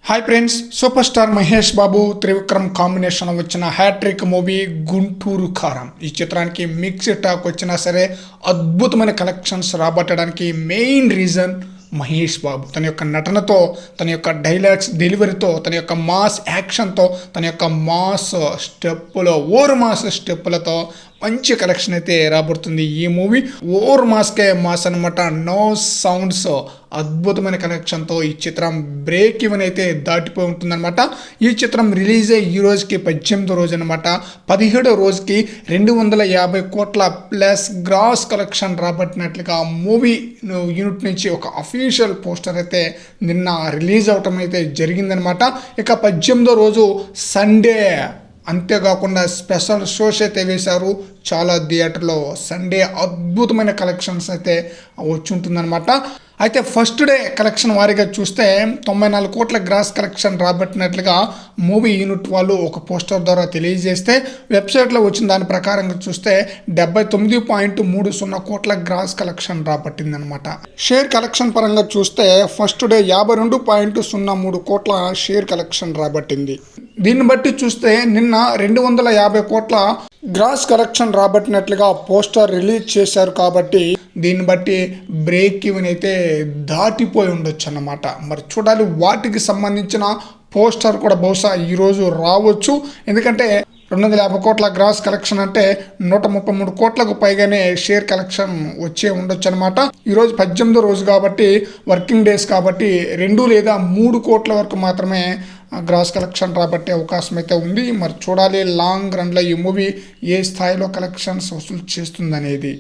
Hi friends, super star Mahesh Babu Trivikram combination వచ్చిన hattrick movie Guntur Kaaram. ఈ చిత్రానికి మిక్స్డ్ టాక్ వచ్చినా సరే అద్భుతమైన కలెక్షన్స్ రాబట్టడానికి మెయిన్ రీజన్ మహేష్ బాబు. తన యొక్క నటనతో, తన యొక్క డైలాగ్స్ డెలివరీతో, తన యొక్క మాస్ యాక్షన్తో, తన యొక్క మాస్ స్టెప్పులతో మంచి కలెక్షన్ అయితే రాబడుతుంది ఈ మూవీ. ఓవర్ మాస్కే మాస్ అనమాట, నో సౌండ్స్. అద్భుతమైన కనెక్షన్తో ఈ చిత్రం బ్రేక్ ఈవెన్ అయితే దాటిపోయి ఉంటుందన్నమాట. ఈ చిత్రం రిలీజ్ అయ్యి ఈ రోజుకి 18వ రోజు అనమాట. 17వ రోజుకి 250 కోట్ల ప్లస్ గ్రాస్ కలెక్షన్ రాబట్టినట్లుగా మూవీ యూనిట్ నుంచి ఒక అఫీషియల్ పోస్టర్ అయితే నిన్న రిలీజ్ అవటం అయితే జరిగిందనమాట. ఇక 18వ రోజు సండే, అంతేకాకుండా స్పెషల్ షోస్ అయితే వేశారు చాలా థియేటర్లో. సండే అద్భుతమైన కలెక్షన్స్ అయితే వచ్చి ఉంటుందన్నమాట. అయితే ఫస్ట్ డే కలెక్షన్ వారీగా చూస్తే 94 కోట్ల గ్రాస్ కలెక్షన్ రాబట్టినట్లుగా మూవీ యూనిట్ వాళ్ళు ఒక పోస్టర్ ద్వారా తెలియజేస్తే, వెబ్సైట్లో వచ్చిన దాని ప్రకారంగా చూస్తే 79.30 కోట్ల గ్రాస్ కలెక్షన్ రాబట్టిందనమాట. షేర్ కలెక్షన్ పరంగా చూస్తే ఫస్ట్ డే 52.03 కోట్ల షేర్ కలెక్షన్ రాబట్టింది. దీన్ని బట్టి చూస్తే నిన్న 250 కోట్ల గ్రాస్ కలెక్షన్ రాబట్టినట్లుగా పోస్టర్ రిలీజ్ చేశారు కాబట్టి దీన్ని బట్టి బ్రేక్ ఈవెన్ అయితే దాటిపోయి ఉండొచ్చు అన్నమాట. మరి చూడాలి, వాటికి సంబంధించిన పోస్టర్ కూడా బహుశా ఈరోజు రావచ్చు. ఎందుకంటే 250 కోట్ల గ్రాస్ కలెక్షన్ అంటే 133 కోట్లకు పైగానే షేర్ కలెక్షన్ వచ్చే ఉండొచ్చు అనమాట. ఈరోజు 18వ రోజు కాబట్టి, వర్కింగ్ డేస్ కాబట్టి 2 లేదా 3 కోట్ల వరకు మాత్రమే గ్రాస్ కలెక్షన్ రాబట్టే అవకాశం అయితే ఉంది. మరి చూడాలి లాంగ్ రన్లో ఈ మూవీ ఏ స్థాయిలో కలెక్షన్స్ వసూలు చేస్తుందనేది.